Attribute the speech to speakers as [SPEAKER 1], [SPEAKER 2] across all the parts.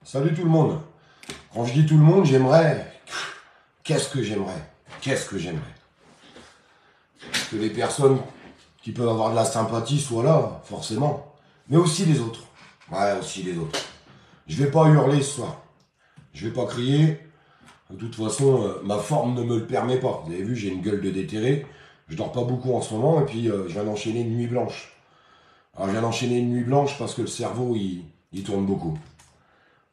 [SPEAKER 1] Salut tout le monde. Quand je dis tout le monde, j'aimerais... Qu'est-ce que j'aimerais? Qu'est-ce que j'aimerais? Que les personnes qui peuvent avoir de la sympathie soient là, forcément. Mais aussi les autres. Ouais, aussi les autres. Je vais pas hurler ce soir. Je vais pas crier. De toute façon, ma forme ne me le permet pas. Vous avez vu, j'ai une gueule de déterré. Je dors pas beaucoup en ce moment et puis je viens d'enchaîner une nuit blanche. Alors je viens d'enchaîner une nuit blanche parce que le cerveau, il tourne beaucoup.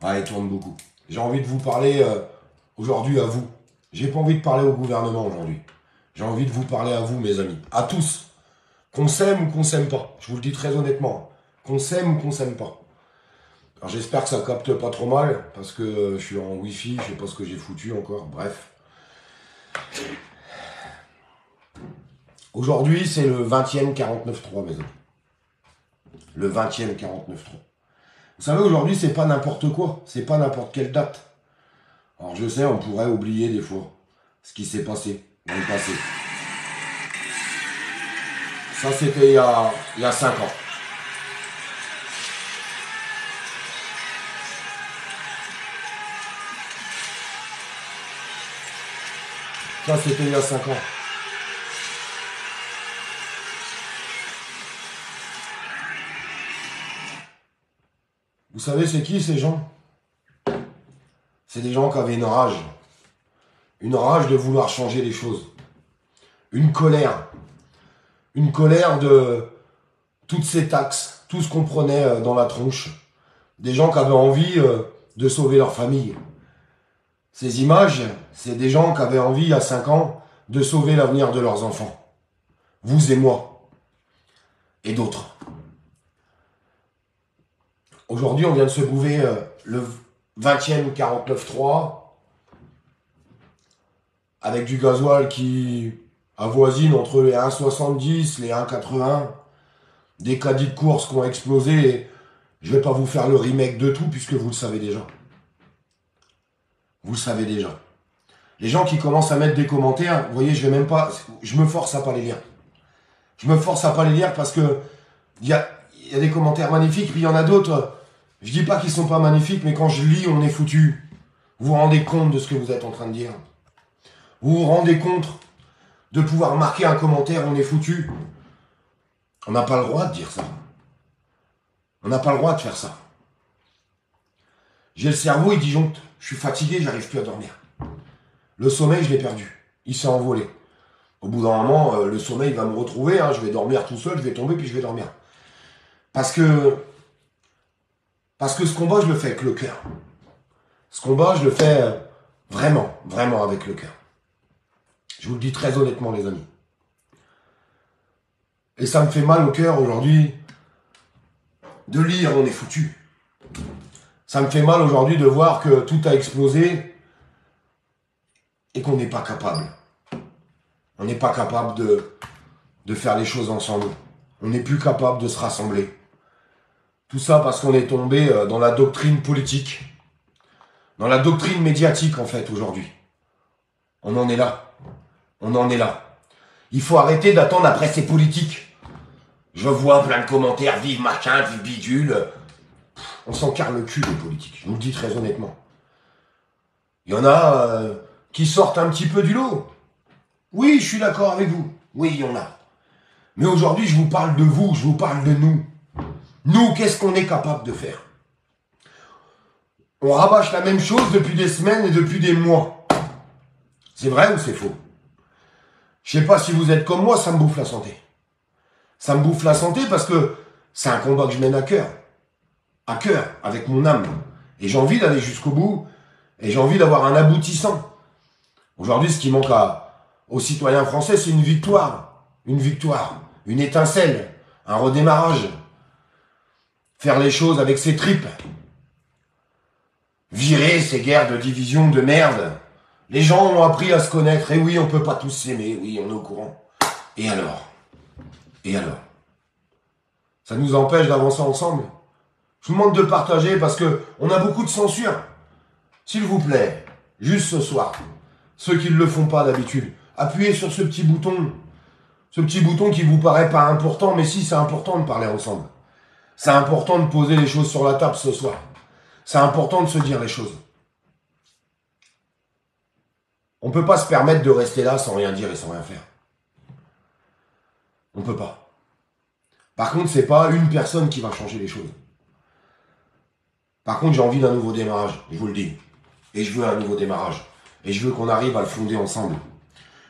[SPEAKER 1] Ouais, il tourne beaucoup. J'ai envie de vous parler aujourd'hui à vous. J'ai pas envie de parler au gouvernement aujourd'hui. J'ai envie de vous parler à vous, mes amis. À tous. Qu'on s'aime ou qu'on s'aime pas. Je vous le dis très honnêtement. Qu'on s'aime ou qu'on s'aime pas. Alors j'espère que ça capte pas trop mal, parce que je suis en wifi, je sais pas ce que j'ai foutu encore, bref. Aujourd'hui, c'est le 20e 49.3, mes amis. Le 20e 49.3. Vous savez, aujourd'hui, c'est pas n'importe quoi, c'est pas n'importe quelle date. Alors je sais, on pourrait oublier des fois ce qui s'est passé dans le passé. Ça, c'était il y a 5 ans. Ça, c'était il y a 5 ans. Vous savez, c'est qui ces gens? C'est des gens qui avaient une rage. Une rage de vouloir changer les choses. Une colère. Une colère de toutes ces taxes, tout ce qu'on prenait dans la tronche. Des gens qui avaient envie de sauver leur famille. Ces images, c'est des gens qui avaient envie, à 5 ans, de sauver l'avenir de leurs enfants. Vous et moi. Et d'autres. Aujourd'hui, on vient de se bouver le 20e 49.3 avec du gasoil qui avoisine entre les 1,70, les 1,80, des caddies de course qui ont explosé. Et je vais pas vous faire le remake de tout puisque vous le savez déjà. Vous le savez déjà. Les gens qui commencent à mettre des commentaires, vous voyez, je me force à pas les lire. Je me force à pas les lire parce que il y a des commentaires magnifiques, puis il y en a d'autres. Je dis pas qu'ils sont pas magnifiques, mais quand je lis, on est foutu. Vous vous rendez compte de ce que vous êtes en train de dire? Vous vous rendez compte de pouvoir marquer un commentaire, on est foutu? On n'a pas le droit de dire ça. On n'a pas le droit de faire ça. J'ai le cerveau, il disjoncte. Je suis fatigué, j'arrive plus à dormir. Le sommeil, je l'ai perdu. Il s'est envolé. Au bout d'un moment, le sommeil va me retrouver. Je vais dormir tout seul, je vais tomber, puis je vais dormir. Parce que ce combat, je le fais avec le cœur. Ce combat, je le fais vraiment, vraiment avec le cœur. Je vous le dis très honnêtement, les amis. Et ça me fait mal au cœur aujourd'hui de lire, on est foutu. Ça me fait mal aujourd'hui de voir que tout a explosé et qu'on n'est pas capable. On n'est pas capable de faire les choses ensemble. On n'est plus capable de se rassembler. Tout ça parce qu'on est tombé dans la doctrine politique. Dans la doctrine médiatique, en fait, aujourd'hui. On en est là. On en est là. Il faut arrêter d'attendre après ces politiques. Je vois plein de commentaires, vive machin, vive bidule. On s'en carre le cul, les politiques. Je vous le dis très honnêtement. Il y en a qui sortent un petit peu du lot. Oui, je suis d'accord avec vous. Oui, il y en a. Mais aujourd'hui, je vous parle de vous, je vous parle de nous. Nous, qu'est-ce qu'on est capable de faire? On rabâche la même chose depuis des semaines et depuis des mois. C'est vrai ou c'est faux? Je sais pas si vous êtes comme moi, ça me bouffe la santé. Ça me bouffe la santé parce que c'est un combat que je mène à cœur. À cœur, avec mon âme. Et j'ai envie d'aller jusqu'au bout. Et j'ai envie d'avoir un aboutissant. Aujourd'hui, ce qui manque aux citoyens français, c'est une victoire. Une victoire. Une étincelle. Un redémarrage. Faire les choses avec ses tripes. Virer ces guerres de division de merde. Les gens ont appris à se connaître. Et oui, on peut pas tous s'aimer. Oui, on est au courant. Et alors? Et alors? Ça nous empêche d'avancer ensemble? Je vous demande de partager parce que on a beaucoup de censure. S'il vous plaît, juste ce soir, ceux qui ne le font pas d'habitude, appuyez sur ce petit bouton. Ce petit bouton qui vous paraît pas important, mais si, c'est important de parler ensemble. C'est important de poser les choses sur la table ce soir. C'est important de se dire les choses. On ne peut pas se permettre de rester là sans rien dire et sans rien faire. On ne peut pas. Par contre, c'est pas une personne qui va changer les choses. Par contre, j'ai envie d'un nouveau démarrage, je vous le dis. Et je veux un nouveau démarrage. Et je veux qu'on arrive à le fonder ensemble.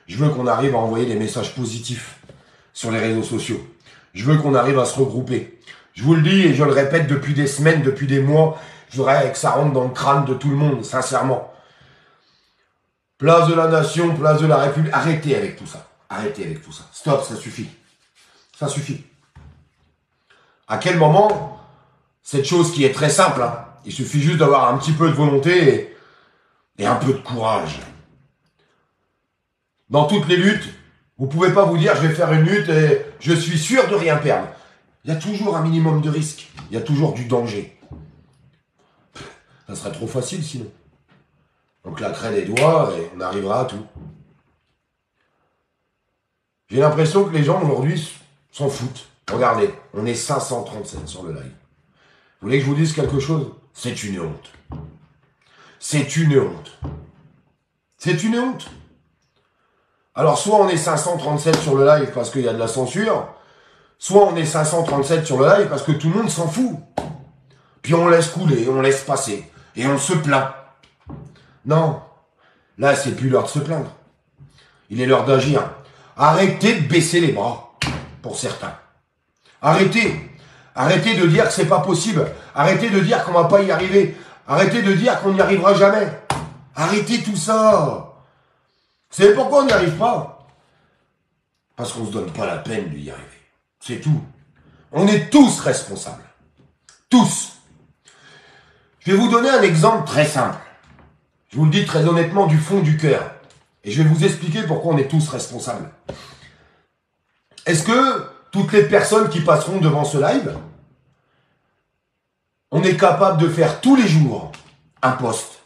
[SPEAKER 1] Je veux qu'on arrive à envoyer des messages positifs sur les réseaux sociaux. Je veux qu'on arrive à se regrouper. Je vous le dis et je le répète depuis des semaines, depuis des mois, je voudrais que ça rentre dans le crâne de tout le monde, sincèrement. Place de la Nation, place de la République, arrêtez avec tout ça. Arrêtez avec tout ça. Stop, ça suffit. Ça suffit. À quel moment, cette chose qui est très simple, hein, il suffit juste d'avoir un petit peu de volonté et un peu de courage. Dans toutes les luttes, vous ne pouvez pas vous dire je vais faire une lutte et je suis sûr de rien perdre. Il y a toujours un minimum de risque. Il y a toujours du danger. Ça serait trop facile sinon. On claquerait des doigts et on arrivera à tout. J'ai l'impression que les gens aujourd'hui s'en foutent. Regardez, on est 537 sur le live. Vous voulez que je vous dise quelque chose? C'est une honte. C'est une honte. C'est une honte. Alors soit on est 537 sur le live parce qu'il y a de la censure, soit on est 537 sur le live parce que tout le monde s'en fout. Puis on laisse couler, on laisse passer. Et on se plaint. Non. Là, c'est plus l'heure de se plaindre. Il est l'heure d'agir. Arrêtez de baisser les bras, pour certains. Arrêtez. Arrêtez de dire que c'est pas possible. Arrêtez de dire qu'on va pas y arriver. Arrêtez de dire qu'on n'y arrivera jamais. Arrêtez tout ça. Vous savez pourquoi on n'y arrive pas? Parce qu'on ne se donne pas la peine d'y arriver. C'est tout. On est tous responsables. Tous. Je vais vous donner un exemple très simple. Je vous le dis très honnêtement du fond du cœur. Et je vais vous expliquer pourquoi on est tous responsables. Est-ce que toutes les personnes qui passeront devant ce live, on est capable de faire tous les jours un post?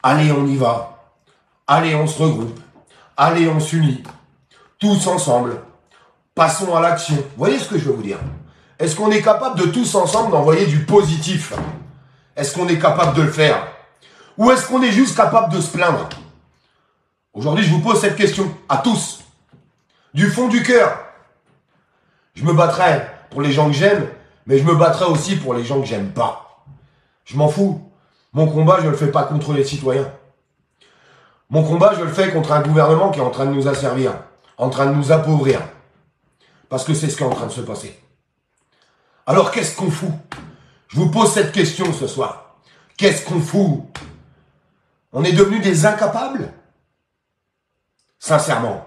[SPEAKER 1] Allez, on y va. Allez, on se regroupe. Allez, on s'unit. Tous ensemble. Passons à l'action. Vous voyez ce que je veux vous dire? Est-ce qu'on est capable de tous ensemble d'envoyer du positif? Est-ce qu'on est capable de le faire? Ou est-ce qu'on est juste capable de se plaindre? Aujourd'hui, je vous pose cette question à tous. Du fond du cœur. Je me battrai pour les gens que j'aime, mais je me battrai aussi pour les gens que j'aime pas. Je m'en fous. Mon combat, je ne le fais pas contre les citoyens. Mon combat, je le fais contre un gouvernement qui est en train de nous asservir, en train de nous appauvrir. Parce que c'est ce qui est en train de se passer. Alors, qu'est-ce qu'on fout? Je vous pose cette question ce soir. Qu'est-ce qu'on fout? On est devenus des incapables? Sincèrement,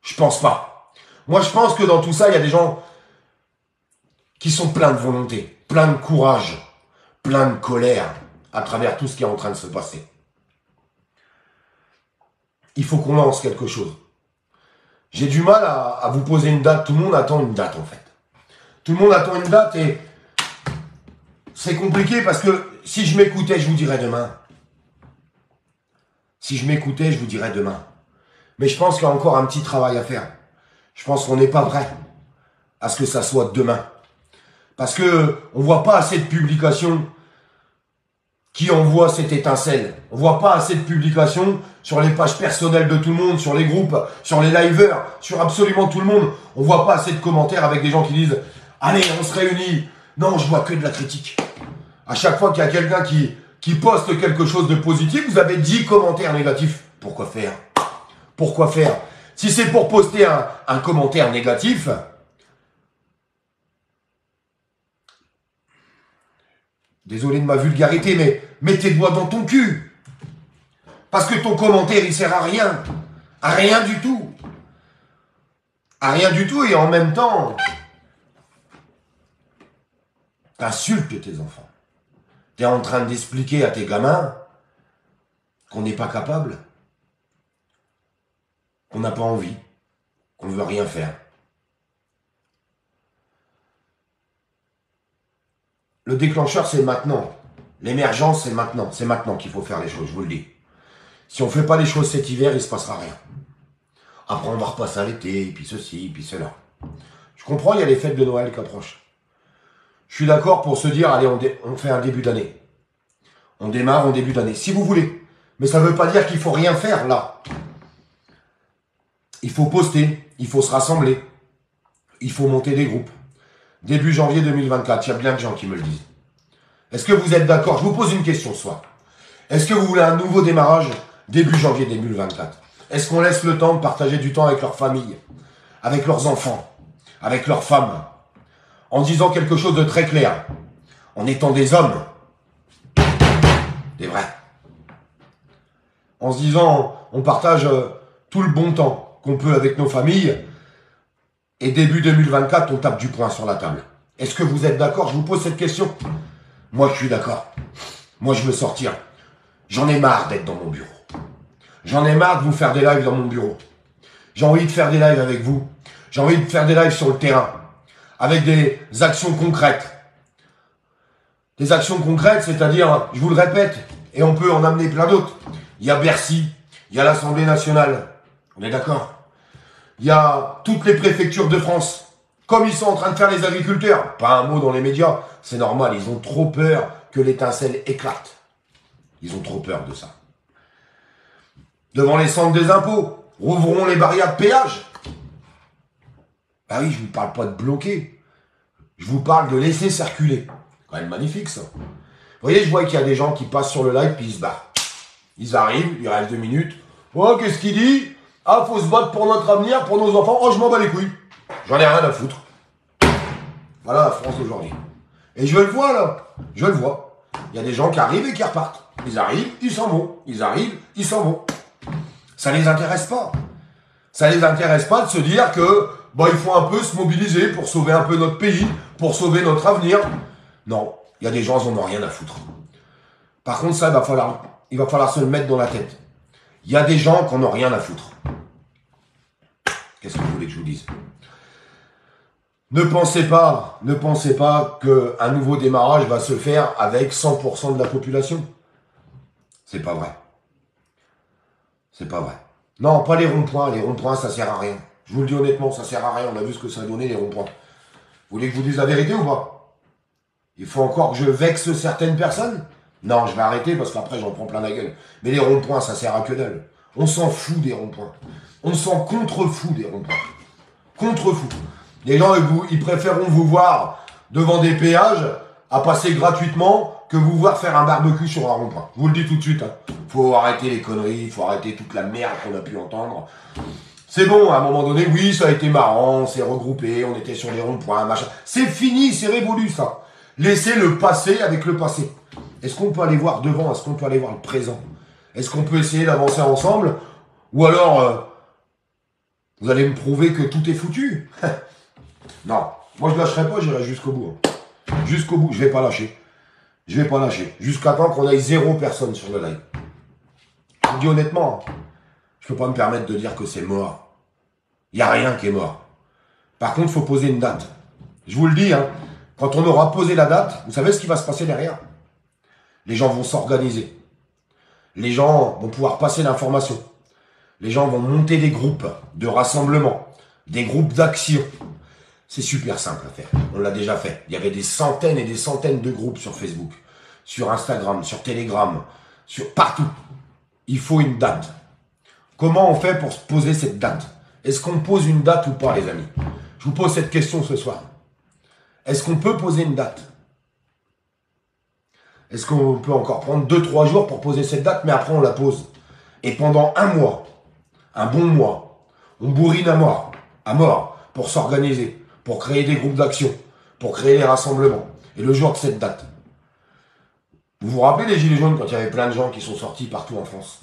[SPEAKER 1] je pense pas. Moi, je pense que dans tout ça, il y a des gens qui sont pleins de volonté, pleins de courage, pleins de colère à travers tout ce qui est en train de se passer. Il faut qu'on lance quelque chose. J'ai du mal à vous poser une date. Tout le monde attend une date, en fait. Tout le monde attend une date et c'est compliqué parce que si je m'écoutais, je vous dirais demain. Si je m'écoutais, je vous dirais demain. Mais je pense qu'il y a encore un petit travail à faire. Je pense qu'on n'est pas prêt à ce que ça soit demain. Parce que on voit pas assez de publications qui envoient cette étincelle. On voit pas assez de publications sur les pages personnelles de tout le monde, sur les groupes, sur les liveurs, sur absolument tout le monde. On voit pas assez de commentaires avec des gens qui disent « Allez, on se réunit ». Non, je vois que de la critique. À chaque fois qu'il y a quelqu'un qui poste quelque chose de positif, vous avez 10 commentaires négatifs. Pourquoi faire? Pourquoi faire? Si c'est pour poster un commentaire négatif, désolé de ma vulgarité, mais mets tes doigts dans ton cul. Parce que ton commentaire, il sert à rien. À rien du tout. À rien du tout et en même temps, t'insultes tes enfants. T'es en train d'expliquer à tes gamins qu'on n'est pas capable, qu'on n'a pas envie, qu'on ne veut rien faire. Le déclencheur, c'est maintenant. L'émergence, c'est maintenant. C'est maintenant qu'il faut faire les choses, je vous le dis. Si on ne fait pas les choses cet hiver, il ne se passera rien. Après, on va repasser à l'été, puis ceci, puis cela. Je comprends, il y a les fêtes de Noël qui approchent. Je suis d'accord pour se dire, allez, on fait un début d'année. On démarre en début d'année, si vous voulez. Mais ça ne veut pas dire qu'il faut rien faire, là. Il faut poster, il faut se rassembler. Il faut monter des groupes. Début janvier 2024, il y a bien de gens qui me le disent. Est-ce que vous êtes d'accord? Je vous pose une question ce soir. Est-ce que vous voulez un nouveau démarrage début janvier 2024? Est-ce qu'on laisse le temps de partager du temps avec leur famille, avec leurs enfants, avec leurs femmes, en disant quelque chose de très clair, en étant des hommes, des vrais, en se disant, on partage tout le bon temps qu'on peut avec nos familles, et début 2024, on tape du poing sur la table. Est-ce que vous êtes d'accord? Je vous pose cette question. Moi, je suis d'accord. Moi, je veux sortir. J'en ai marre d'être dans mon bureau. J'en ai marre de vous faire des lives dans mon bureau. J'ai envie de faire des lives avec vous. J'ai envie de faire des lives sur le terrain. Avec des actions concrètes. Des actions concrètes, c'est-à-dire, je vous le répète, et on peut en amener plein d'autres. Il y a Bercy, il y a l'Assemblée nationale. On est d'accord? Il y a toutes les préfectures de France. Comme ils sont en train de faire les agriculteurs. Pas un mot dans les médias. C'est normal, ils ont trop peur que l'étincelle éclate. Ils ont trop peur de ça. Devant les centres des impôts, rouvrons les barrières de péage. Bah oui, je ne vous parle pas de bloquer. Je vous parle de laisser circuler. Quand même magnifique, ça. Vous voyez, je vois qu'il y a des gens qui passent sur le live, puis ils se barrent. Ils arrivent, il reste 2 minutes. Oh, qu'est-ce qu'il dit? Ah, faut se battre pour notre avenir, pour nos enfants. Oh, je m'en bats les couilles. J'en ai rien à foutre. Voilà la France d'aujourd'hui. Et je le vois, là. Je le vois. Il y a des gens qui arrivent et qui repartent. Ils arrivent, ils s'en vont. Ils arrivent, ils s'en vont. Ça les intéresse pas. Ça les intéresse pas de se dire que, bah, il faut un peu se mobiliser pour sauver un peu notre pays, pour sauver notre avenir. Non. Il y a des gens, ils en ont rien à foutre. Par contre, ça, il va falloir se le mettre dans la tête. Il y a des gens qui n'en ont rien à foutre. Qu'est-ce que vous voulez que je vous dise? Ne pensez pas qu'un nouveau démarrage va se faire avec 100% de la population. C'est pas vrai. C'est pas vrai. Non, pas les ronds-points. Les ronds-points, ça sert à rien. Je vous le dis honnêtement, ça sert à rien. On a vu ce que ça a donné, les ronds-points. Vous voulez que je vous dise la vérité ou pas? Il faut encore que je vexe certaines personnes? Non, je vais arrêter parce qu'après, j'en prends plein la gueule. Mais les ronds-points, ça sert à que dalle. On s'en fout des ronds-points. On s'en contre-fout des ronds-points. Contre-fout. Les gens, ils préféreront vous voir devant des péages à passer gratuitement que vous voir faire un barbecue sur un rond-point. Je vous le dis tout de suite. Faut arrêter les conneries, faut arrêter toute la merde qu'on a pu entendre. C'est bon, à un moment donné, oui, ça a été marrant, on s'est regroupé, on était sur les ronds-points, machin. C'est fini, c'est révolu, ça. Laissez le passé avec le passé. Est-ce qu'on peut aller voir devant? Est-ce qu'on peut aller voir le présent? Est-ce qu'on peut essayer d'avancer ensemble? Ou alors, vous allez me prouver que tout est foutu? Non, moi je lâcherai pas, j'irai jusqu'au bout. Jusqu'au bout, je vais pas lâcher. Je vais pas lâcher. Jusqu'à temps qu'on aille 0 personne sur le live. Je vous dis honnêtement, je peux pas me permettre de dire que c'est mort. Il n'y a rien qui est mort. Par contre, il faut poser une date. Je vous le dis, quand on aura posé la date, vous savez ce qui va se passer derrière? Les gens vont s'organiser. Les gens vont pouvoir passer l'information. Les gens vont monter des groupes de rassemblement, des groupes d'action. C'est super simple à faire. On l'a déjà fait. Il y avait des centaines et des centaines de groupes sur Facebook, sur Instagram, sur Telegram, sur partout. Il faut une date. Comment on fait pour se poser cette date? Est-ce qu'on pose une date ou pas, les amis? Je vous pose cette question ce soir. Est-ce qu'on peut poser une date? Est-ce qu'on peut encore prendre 2-3 jours pour poser cette date, mais après on la pose? Et pendant un mois, un bon mois, on bourrine à mort, pour s'organiser, pour créer des groupes d'action, pour créer des rassemblements. Et le jour de cette date, vous vous rappelez les Gilets jaunes quand il y avait plein de gens qui sont sortis partout en France?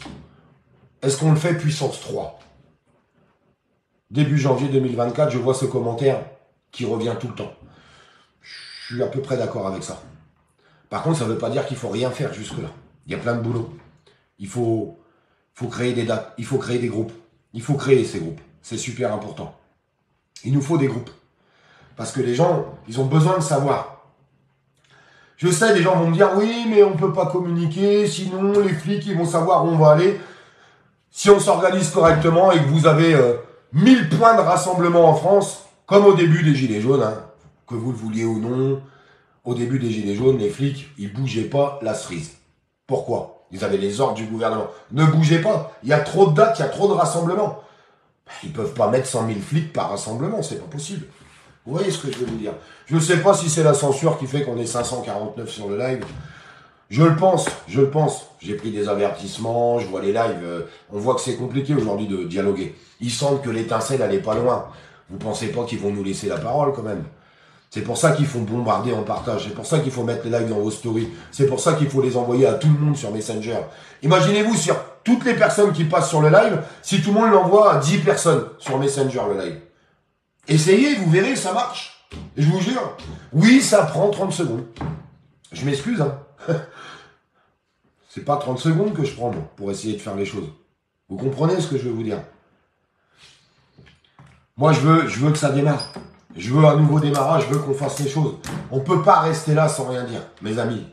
[SPEAKER 1] Est-ce qu'on le fait puissance 3? Début janvier 2024, je vois ce commentaire qui revient tout le temps. Je suis à peu près d'accord avec ça. Par contre, ça ne veut pas dire qu'il ne faut rien faire jusque-là. Il y a plein de boulot. Il faut créer des dates, il faut créer des groupes. Il faut créer ces groupes. C'est super important. Il nous faut des groupes. Parce que les gens, ils ont besoin de savoir. Je sais, les gens vont me dire, oui, mais on ne peut pas communiquer, sinon les flics, ils vont savoir où on va aller. Si on s'organise correctement et que vous avez 1000 points de rassemblement en France, comme au début des Gilets jaunes, que vous le vouliez ou non, au début des Gilets jaunes, les flics, ils bougeaient pas la cerise. Pourquoi? Ils avaient les ordres du gouvernement. Ne bougez pas, il y a trop de dates, il y a trop de rassemblements. Ils peuvent pas mettre 100 000 flics par rassemblement, c'est pas possible. Vous voyez ce que je veux vous dire? Je ne sais pas si c'est la censure qui fait qu'on est 549 sur le live. Je le pense. J'ai pris des avertissements, je vois les lives. On voit que c'est compliqué aujourd'hui de dialoguer. Ils sentent que l'étincelle, elle est pas loin. Vous pensez pas qu'ils vont nous laisser la parole quand même? C'est pour ça qu'il faut bombarder en partage. C'est pour ça qu'il faut mettre les lives dans vos stories. C'est pour ça qu'il faut les envoyer à tout le monde sur Messenger. Imaginez-vous sur toutes les personnes qui passent sur le live, si tout le monde l'envoie à 10 personnes sur Messenger le live. Essayez, vous verrez, ça marche. Je vous jure. Oui, ça prend 30 secondes. Je m'excuse, hein. C'est pas 30 secondes que je prends, moi, pour essayer de faire les choses. Vous comprenez ce que je veux vous dire? Moi, je veux que ça démarre. Je veux un nouveau démarrage, je veux qu'on fasse les choses. On ne peut pas rester là sans rien dire, mes amis.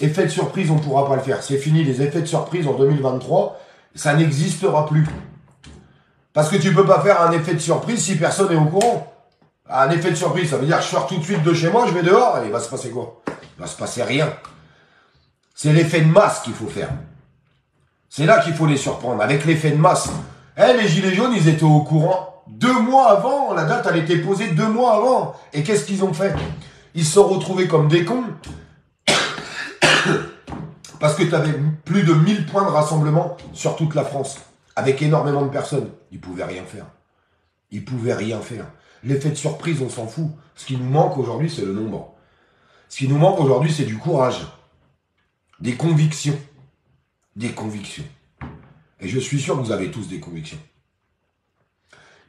[SPEAKER 1] Effet de surprise, on ne pourra pas le faire. C'est fini, les effets de surprise en 2023, ça n'existera plus. Parce que tu ne peux pas faire un effet de surprise si personne n'est au courant. Un effet de surprise, ça veut dire que je sors tout de suite de chez moi, je vais dehors, et il va se passer quoi? Il va se passer rien. C'est l'effet de masse qu'il faut faire. C'est là qu'il faut les surprendre, avec l'effet de masse. Les Gilets jaunes, ils étaient au courant 2 mois avant, la date, elle était posée 2 mois avant. Et qu'est-ce qu'ils ont fait? Ils se sont retrouvés comme des cons. Parce que tu avais plus de 1000 points de rassemblement sur toute la France. Avec énormément de personnes. Ils pouvaient rien faire. Ils pouvaient rien faire. L'effet de surprise, on s'en fout. Ce qui nous manque aujourd'hui, c'est le nombre. Ce qui nous manque aujourd'hui, c'est du courage. Des convictions. Des convictions. Et je suis sûr que vous avez tous des convictions.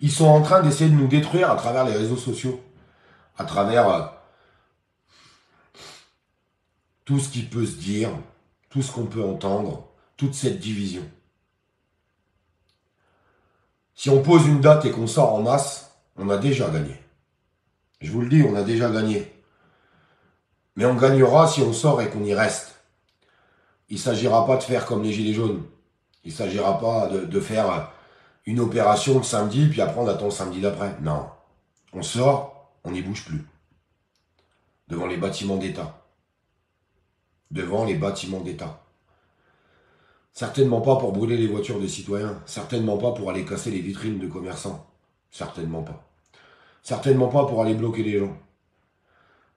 [SPEAKER 1] Ils sont en train d'essayer de nous détruire à travers les réseaux sociaux. À travers tout ce qui peut se dire, tout ce qu'on peut entendre, toute cette division. Si on pose une date et qu'on sort en masse, on a déjà gagné. Je vous le dis, on a déjà gagné. Mais on gagnera si on sort et qu'on y reste. Il ne s'agira pas de faire comme les Gilets jaunes. Il ne s'agira pas de faire une opération le samedi, puis après on attend le samedi d'après. Non. On sort, on n'y bouge plus. Devant les bâtiments d'État. Devant les bâtiments d'État. Certainement pas pour brûler les voitures des citoyens. Certainement pas pour aller casser les vitrines de commerçants. Certainement pas. Certainement pas pour aller bloquer les gens.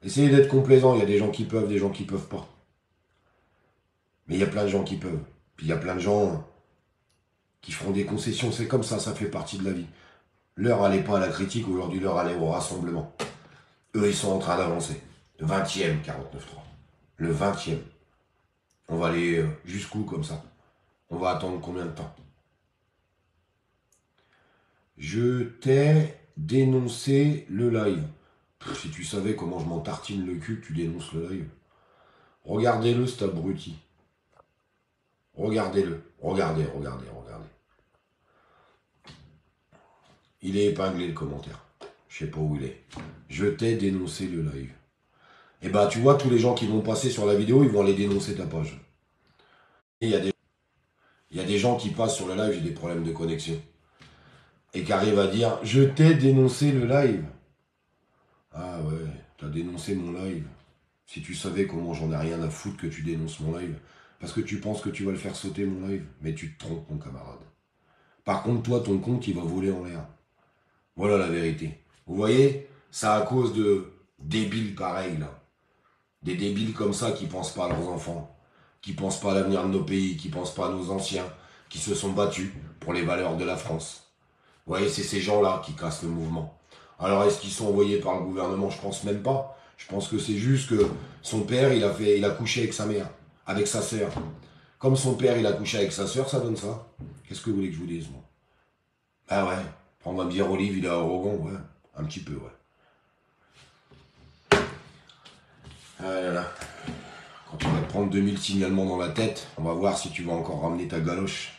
[SPEAKER 1] Essayez d'être complaisant. Il y a des gens qui peuvent, des gens qui peuvent pas. Mais il y a plein de gens qui peuvent. Puis il y a plein de gens qui feront des concessions. C'est comme ça fait partie de la vie. L'heure, elle n'est pas à la critique. Aujourd'hui, l'heure, elle est au rassemblement. Eux, ils sont en train d'avancer. Le 20e 49.3. Le 20e. On va aller jusqu'où comme ça? On va attendre combien de temps? Je t'ai dénoncé le live. Si tu savais comment je m'en tartine le cul, tu dénonces le live. Regardez-le, cet abruti. Regardez-le. Regardez. Il est épinglé, le commentaire. Je sais pas où il est. Je t'ai dénoncé le live. Et bah, tu vois, tous les gens qui vont passer sur la vidéo, ils vont aller dénoncer ta page. Et il y a des gens qui passent sur le live, j'ai des problèmes de connexion. Et qui arrivent à dire, je t'ai dénoncé le live. Ah ouais, t'as dénoncé mon live. Si tu savais comment j'en ai rien à foutre que tu dénonces mon live. Parce que tu penses que tu vas le faire sauter mon live. Mais tu te trompes, mon camarade. Par contre, toi, ton compte, il va voler en l'air. Voilà la vérité. Vous voyez, c'est à cause de débiles pareils, là. Des débiles comme ça qui pensent pas à leurs enfants, qui pensent pas à l'avenir de nos pays, qui pensent pas à nos anciens, qui se sont battus pour les valeurs de la France. Vous voyez, c'est ces gens-là qui cassent le mouvement. Alors, est-ce qu'ils sont envoyés par le gouvernement? Je pense même pas. Je pense que c'est juste que son père, il a couché avec sa mère, avec sa sœur. Comme son père, il a couché avec sa sœur, ça donne ça. Qu'est-ce que vous voulez que je vous dise, moi? Ah ouais, prendre un bière olive, il est arrogant, ouais. Un petit peu, ouais. Ah là là. Quand tu vas te prendre 2000 signalements dans la tête, on va voir si tu vas encore ramener ta galoche.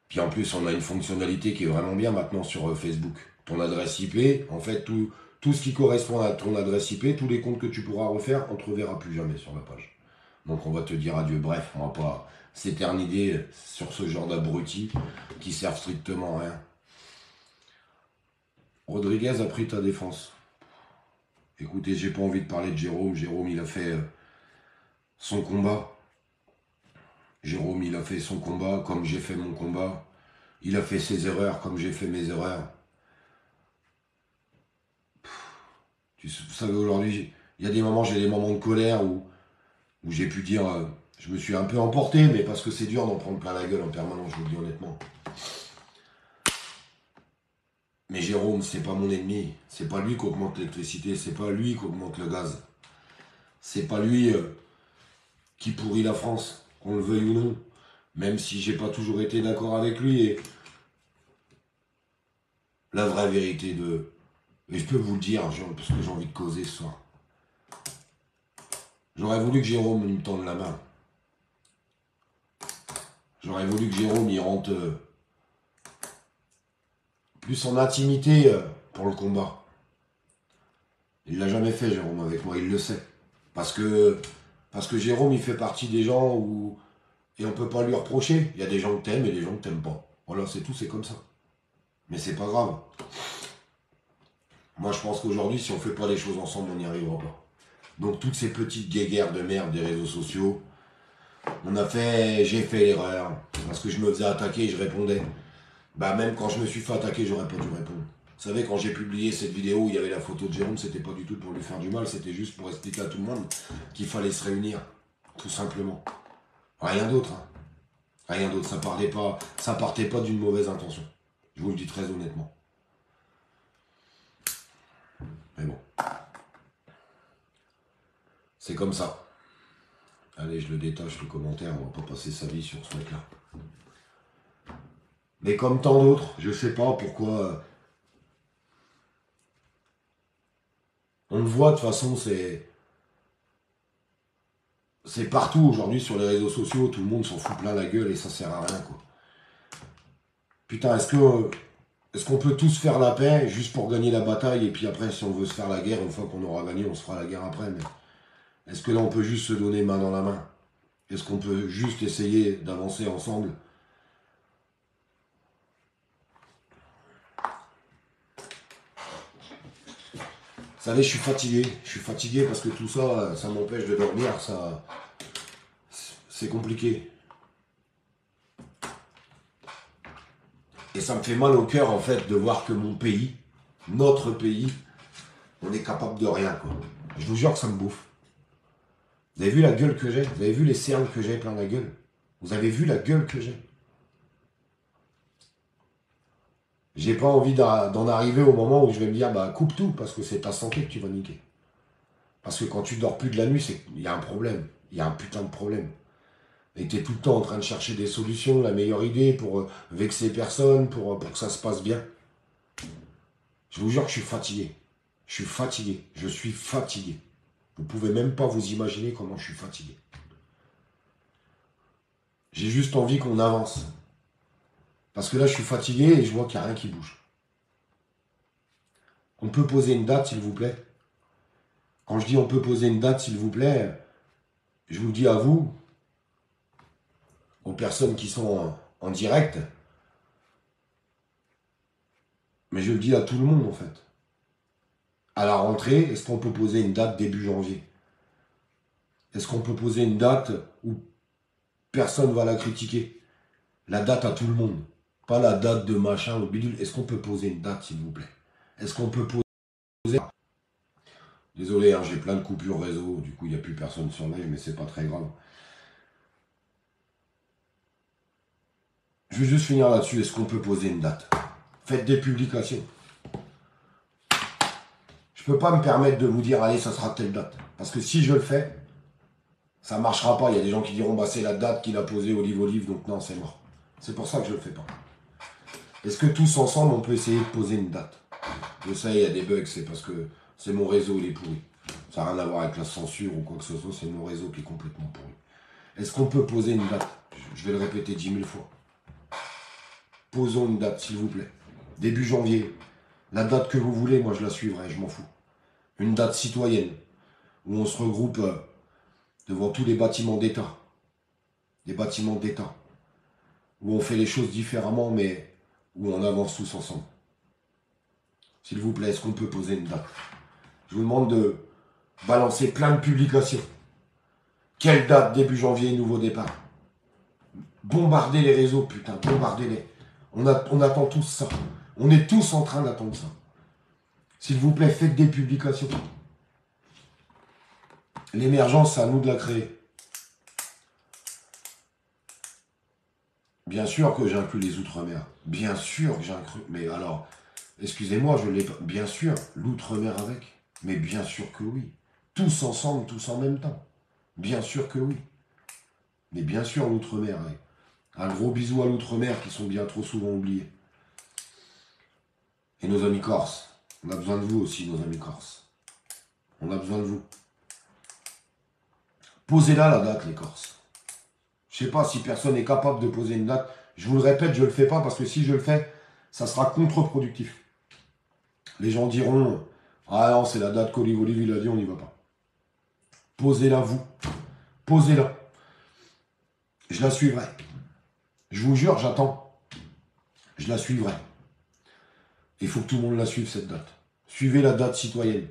[SPEAKER 1] Puis en plus, on a une fonctionnalité qui est vraiment bien maintenant sur Facebook. Ton adresse IP, en fait, tout ce qui correspond à ton adresse IP, tous les comptes que tu pourras refaire, on ne te reverra plus jamais sur la page. Donc on va te dire adieu. Bref, on va pas s'éterniser sur ce genre d'abrutis qui servent strictement à rien. Rodriguez a pris ta défense. Écoutez, j'ai pas envie de parler de Jérôme. Jérôme, il a fait son combat. Jérôme, il a fait son combat comme j'ai fait mon combat. Il a fait ses erreurs comme j'ai fait mes erreurs. Vous savez, aujourd'hui, il y a des moments, j'ai des moments de colère où j'ai pu dire, je me suis un peu emporté, mais parce que c'est dur d'en prendre plein la gueule en permanence, je vous le dis honnêtement. Mais Jérôme, c'est pas mon ennemi. C'est pas lui qui augmente l'électricité, c'est pas lui qui augmente le gaz. C'est pas lui qui pourrit la France, qu'on le veuille ou non. Même si j'ai pas toujours été d'accord avec lui. Et la vraie vérité de... Et je peux vous le dire, parce que j'ai envie de causer ce soir. J'aurais voulu que Jérôme il me tende la main. J'aurais voulu que Jérôme il rentre plus en intimité pour le combat. Il l'a jamais fait, Jérôme, avec moi, il le sait. Parce que Jérôme, il fait partie des gens où... Et on peut pas lui reprocher. Il y a des gens que t'aimes et des gens que t'aimes pas. Voilà, c'est tout, c'est comme ça. Mais c'est pas grave. Moi, je pense qu'aujourd'hui, si on fait pas les choses ensemble, on n'y arrivera pas. Donc, toutes ces petites guéguerres de merde des réseaux sociaux, j'ai fait l'erreur. Parce que je me faisais attaquer et je répondais. Bah, même quand je me suis fait attaquer, j'aurais pas dû répondre. Vous savez, quand j'ai publié cette vidéo où il y avait la photo de Jérôme, c'était pas du tout pour lui faire du mal, c'était juste pour expliquer à tout le monde qu'il fallait se réunir. Tout simplement. Rien d'autre. Hein. Rien d'autre. Ça partait pas d'une mauvaise intention. Je vous le dis très honnêtement. Mais bon. C'est comme ça. Allez, je le détache, le commentaire. On va pas passer sa vie sur ce mec-là. Mais comme tant d'autres, je sais pas pourquoi... On le voit, de toute façon, c'est partout aujourd'hui sur les réseaux sociaux. Tout le monde s'en fout plein la gueule et ça sert à rien, quoi. Putain, est-ce qu'on peut tous faire la paix juste pour gagner la bataille et puis après, si on veut se faire la guerre, une fois qu'on aura gagné, on se fera la guerre après. Mais est-ce que là, on peut juste se donner main dans la main? Est-ce qu'on peut juste essayer d'avancer ensemble? Vous savez, je suis fatigué. Je suis fatigué parce que tout ça, ça m'empêche de dormir. C'est compliqué. Et ça me fait mal au cœur, en fait, de voir que mon pays, notre pays, on est capable de rien, quoi. Je vous jure que ça me bouffe. Vous avez vu la gueule que j'ai? Vous avez vu les cernes que j'ai plein la gueule? Vous avez vu la gueule que j'ai? J'ai pas envie d'en arriver au moment où je vais me dire, bah coupe tout, parce que c'est ta santé que tu vas niquer. Parce que quand tu dors plus de la nuit, il y a un problème. Il y a un putain de problème. Et tu es tout le temps en train de chercher des solutions, la meilleure idée pour vexer personne, pour que ça se passe bien. Je vous jure que je suis fatigué. Je suis fatigué. Je suis fatigué. Vous pouvez même pas vous imaginer comment je suis fatigué. J'ai juste envie qu'on avance. Parce que là, je suis fatigué et je vois qu'il n'y a rien qui bouge. On peut poser une date, s'il vous plaît? Quand je dis on peut poser une date, s'il vous plaît, je vous le dis à vous, aux personnes qui sont en direct, mais je le dis à tout le monde, en fait. À la rentrée, est-ce qu'on peut poser une date début janvier? Est-ce qu'on peut poser une date où personne ne va la critiquer? La date à tout le monde. Pas la date de machin ou bidule. Est-ce qu'on peut poser une date, s'il vous plaît? Est-ce qu'on peut poser... Désolé, hein, j'ai plein de coupures réseau. Du coup, il n'y a plus personne sur live, mais c'est pas très grave. Je vais juste finir là-dessus. Est-ce qu'on peut poser une date? Faites des publications. Je peux pas me permettre de vous dire, allez, ça sera telle date. Parce que si je le fais, ça marchera pas. Il y a des gens qui diront, bah c'est la date qu'il a posée au livre, donc non, c'est mort. C'est pour ça que je le fais pas. Est-ce que tous ensemble, on peut essayer de poser une date? Je sais, il y a des bugs, c'est parce que c'est mon réseau, il est pourri. Ça n'a rien à voir avec la censure ou quoi que ce soit, c'est mon réseau qui est complètement pourri. Est-ce qu'on peut poser une date? Je vais le répéter 10 000 fois. Posons une date, s'il vous plaît. Début janvier. La date que vous voulez, moi je la suivrai, je m'en fous. Une date citoyenne, où on se regroupe devant tous les bâtiments d'État. Des bâtiments d'État. Où on fait les choses différemment, mais où on avance tous ensemble. S'il vous plaît, est-ce qu'on peut poser une date? Je vous demande de balancer plein de publications. Quelle date? Début janvier, nouveau départ. Bombardez les réseaux, putain, bombardez-les. On attend tous ça. On est tous en train d'attendre ça. S'il vous plaît, faites des publications. L'émergence, c'est à nous de la créer. Bien sûr que j'inclus les Outre-mer. Bien sûr que j'inclus. Mais alors, excusez-moi, je l'ai pas. Bien sûr, l'Outre-mer avec. Mais bien sûr que oui. Tous ensemble, tous en même temps. Bien sûr que oui. Mais bien sûr, l'Outre-mer. Ouais. Un gros bisou à l'Outre-mer qui sont bien trop souvent oubliés. Et nos amis corses. On a besoin de vous aussi, nos amis corses. On a besoin de vous. Posez-la la date, les Corses. Je ne sais pas si personne est capable de poser une date. Je vous le répète, je ne le fais pas parce que si je le fais, ça sera contre-productif. Les gens diront, ah non, c'est la date qu'Olive il a dit, on n'y va pas. Posez-la vous. Posez-la. Je la suivrai. Je vous jure, j'attends. Je la suivrai. Il faut que tout le monde la suive, cette date. Suivez la date citoyenne.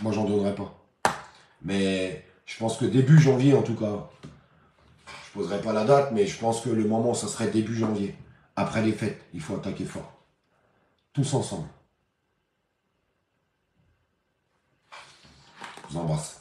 [SPEAKER 1] Moi, j'en donnerai pas. Mais je pense que début janvier, en tout cas, je poserai pas la date, mais je pense que le moment, ça serait début janvier. Après les fêtes, il faut attaquer fort. Tous ensemble. Je vous embrasse.